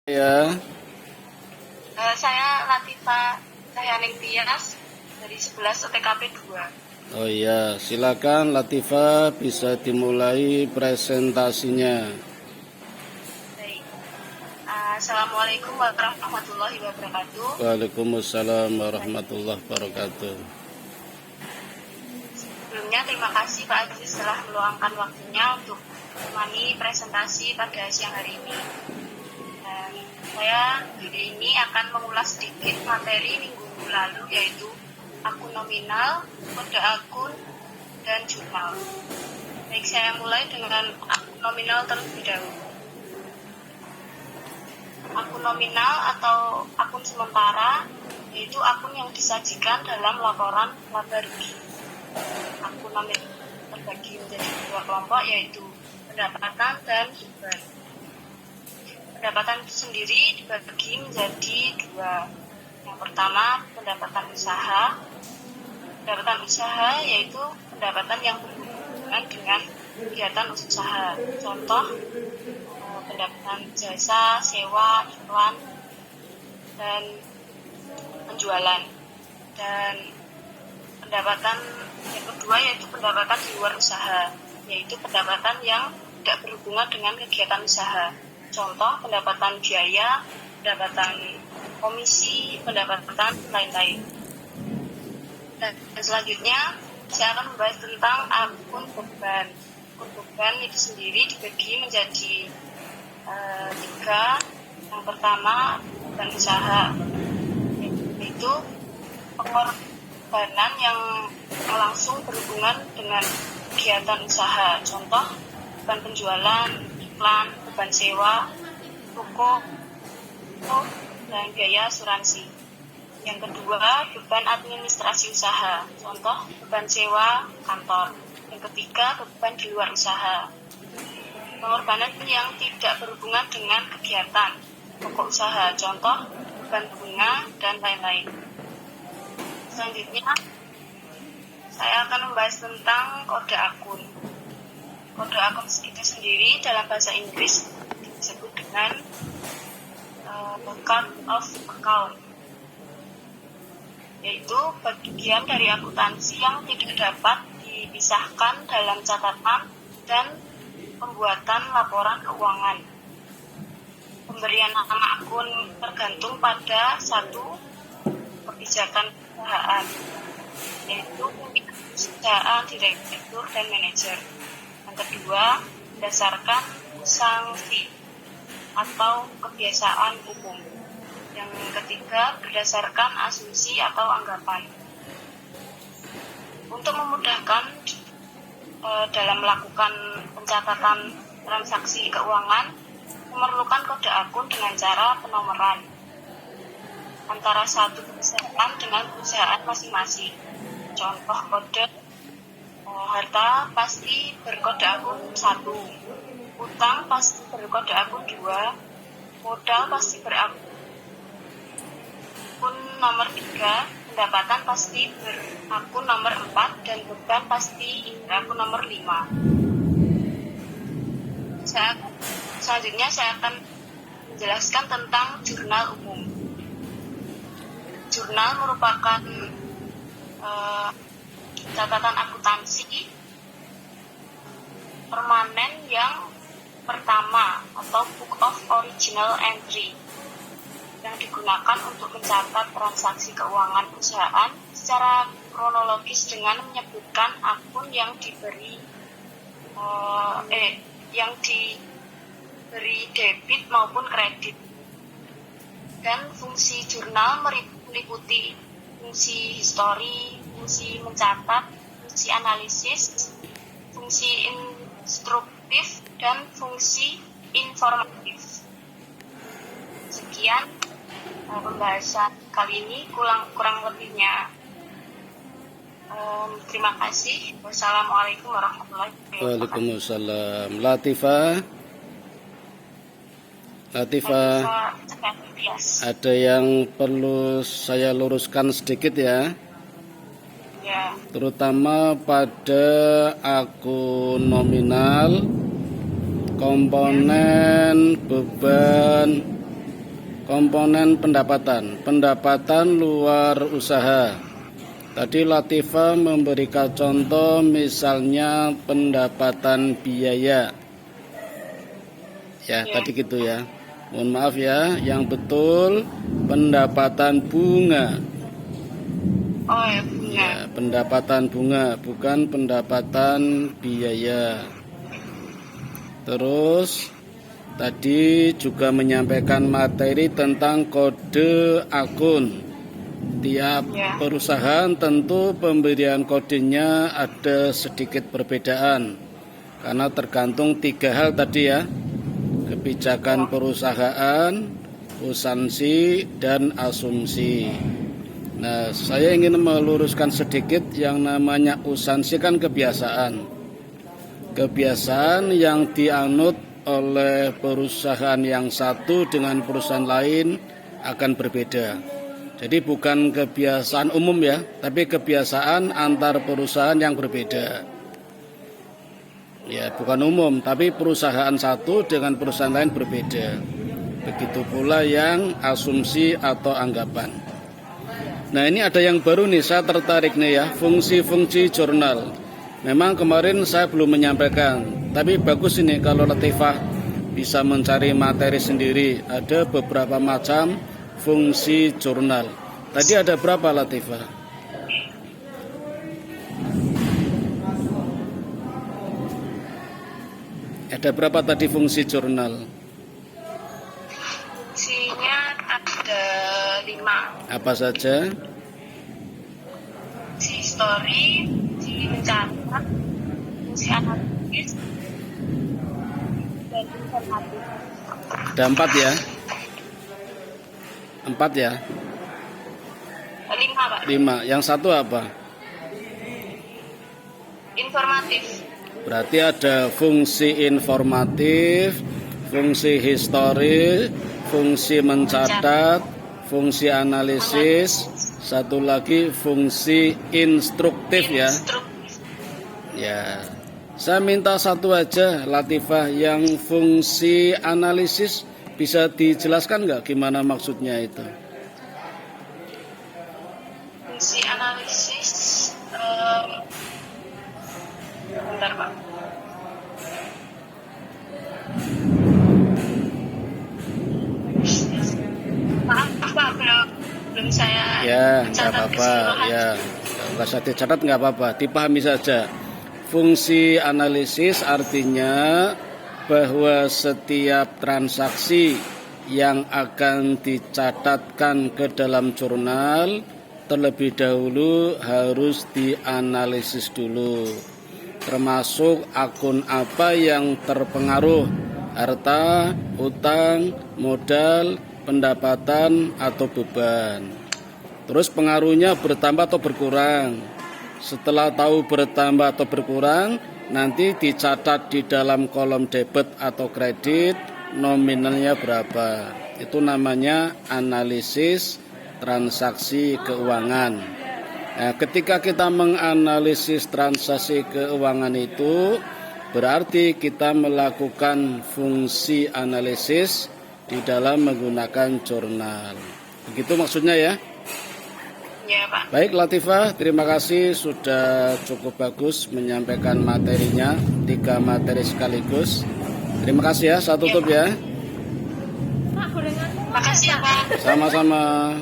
Ya, Saya Latifa Cahyaning Tias dari 11 OTKP 2. oh iya, silakan Latifa bisa dimulai presentasinya. Baik. Assalamualaikum warahmatullahi wabarakatuh. Waalaikumsalam warahmatullahi wabarakatuh. Sebelumnya terima kasih Pak Aziz telah meluangkan waktunya untuk menemani presentasi pada siang hari ini. Dan saya hari ini akan mengulas sedikit materi minggu lalu, yaitu akun nominal, kode akun, dan jurnal. Baik, saya mulai dengan akun nominal terlebih dahulu. Akun nominal atau akun sementara yaitu akun yang disajikan dalam laporan laba rugi. Akun nominal terbagi menjadi dua kelompok, yaitu pendapatan dan beban. Pendapatan itu sendiri dibagi menjadi dua. Yang pertama, pendapatan usaha. Pendapatan usaha yaitu pendapatan yang berhubungan dengan kegiatan usaha. Contoh, pendapatan jasa, sewa, iklan, dan penjualan. Dan pendapatan yang kedua yaitu pendapatan di luar usaha, yaitu pendapatan yang tidak berhubungan dengan kegiatan usaha. Contoh, pendapatan biaya, pendapatan komisi, pendapatan lain-lain. Dan selanjutnya saya akan membahas tentang akun beban. Akun beban itu sendiri dibagi menjadi tiga. Yang pertama, beban usaha, yaitu pengorbanan yang langsung berhubungan dengan kegiatan usaha. Contoh, beban penjualan, iklan, beban sewa, toko, dan biaya asuransi. Yang kedua, beban administrasi usaha. Contoh, beban sewa kantor. Yang ketiga, beban di luar usaha. Pengorbanan yang tidak berhubungan dengan kegiatan pokok usaha. Contoh, beban bunga, dan lain-lain. Selanjutnya, saya akan membahas tentang kode akun. Kode akun itu sendiri dalam bahasa Inggris disebut dengan code of account, yaitu bagian dari akuntansi yang tidak dapat dipisahkan dalam catatan dan pembuatan laporan keuangan. Pemberian nama akun tergantung pada satu kebijakan perusahaan, yaitu pimpinan perusahaan, direktur, dan manajer. Yang kedua, berdasarkan sanksi atau kebiasaan umum. Yang ketiga, berdasarkan asumsi atau anggapan. Untuk memudahkan dalam melakukan pencatatan transaksi keuangan, memerlukan kode akun dengan cara penomoran antara satu perusahaan dengan perusahaan masing-masing. Contoh kode harta pasti berkode akun 1, utang pasti berkode akun 2, modal pasti berakun nomor 3, pendapatan pasti berakun nomor 4, dan beban pasti berakun nomor 5. Selanjutnya saya akan menjelaskan tentang jurnal umum. Jurnal merupakan catatan akuntansi permanen yang pertama atau book of original entry yang digunakan untuk mencatat transaksi keuangan perusahaan secara kronologis dengan menyebutkan akun yang diberi debit maupun kredit. Dan fungsi jurnal meliputi fungsi histori, fungsi mencatat, fungsi analisis, fungsi instruktif, dan fungsi informatif. Sekian pembahasan kali ini, kurang lebihnya. Terima kasih. Wassalamualaikum warahmatullahi wabarakatuh. Waalaikumsalam. Latifa, ada yang perlu saya luruskan sedikit ya. Ya. Terutama pada akun nominal, komponen, beban, komponen pendapatan. Pendapatan luar usaha. Tadi Latifah memberikan contoh misalnya pendapatan biaya. Ya, tadi gitu ya. Mohon maaf ya, yang betul pendapatan bunga. Oh ya, bunga. Ya, pendapatan bunga, bukan pendapatan biaya. Terus tadi juga menyampaikan materi tentang kode akun. Tiap perusahaan tentu pemberian kodenya ada sedikit perbedaan karena tergantung 3 hal tadi ya. Kebijakan perusahaan, usansi, dan asumsi. Nah, saya ingin meluruskan sedikit yang namanya usansi kan kebiasaan. Kebiasaan yang dianut oleh perusahaan yang satu dengan perusahaan lain akan berbeda. Jadi bukan kebiasaan umum ya, tapi kebiasaan antar perusahaan yang berbeda. Ya, bukan umum, tapi perusahaan satu dengan perusahaan lain berbeda. Begitu pula yang asumsi atau anggapan. Nah, ini ada yang baru nih, saya tertarik nih ya, fungsi-fungsi jurnal. Memang kemarin saya belum menyampaikan, tapi bagus ini kalau Latifah bisa mencari materi sendiri. Ada beberapa macam fungsi jurnal. Tadi ada berapa Latifah? Ada berapa tadi fungsi jurnal? Fungsinya ada 5. Apa saja? Fungsi story, fungsi mencatat, fungsi analisis, dan informatif. Ada 4 ya? 4 ya? 5 Pak. 5. Yang satu apa? Informatif. Berarti ada fungsi informatif, fungsi histori, fungsi mencatat, fungsi analisis, satu lagi fungsi instruktif ya. Ya. Saya minta satu aja Latifah, yang fungsi analisis bisa dijelaskan nggak gimana maksudnya itu? Fungsi analisis, bentar Pak. Maaf Pak, belum saya Ya, nggak catat apa-apa. keseluruhan. Ya, nggak usah dicatat, nggak apa-apa. Dipahami saja. Fungsi analisis artinya bahwa setiap transaksi yang akan dicatatkan ke dalam jurnal terlebih dahulu harus dianalisis dulu, termasuk akun apa yang terpengaruh, harta, utang, modal, pendapatan, atau beban. Terus pengaruhnya bertambah atau berkurang. Setelah tahu bertambah atau berkurang, nanti dicatat di dalam kolom debit atau kredit nominalnya berapa. Itu namanya analisis transaksi keuangan. Nah, ketika kita menganalisis transaksi keuangan itu berarti kita melakukan fungsi analisis di dalam menggunakan jurnal. Begitu maksudnya ya? Ya Pak. Baik Latifah, terima kasih sudah cukup bagus menyampaikan materinya, 3 materi sekaligus. Terima kasih ya, saya tutup ya. Makasih ya Pak. Sama-sama.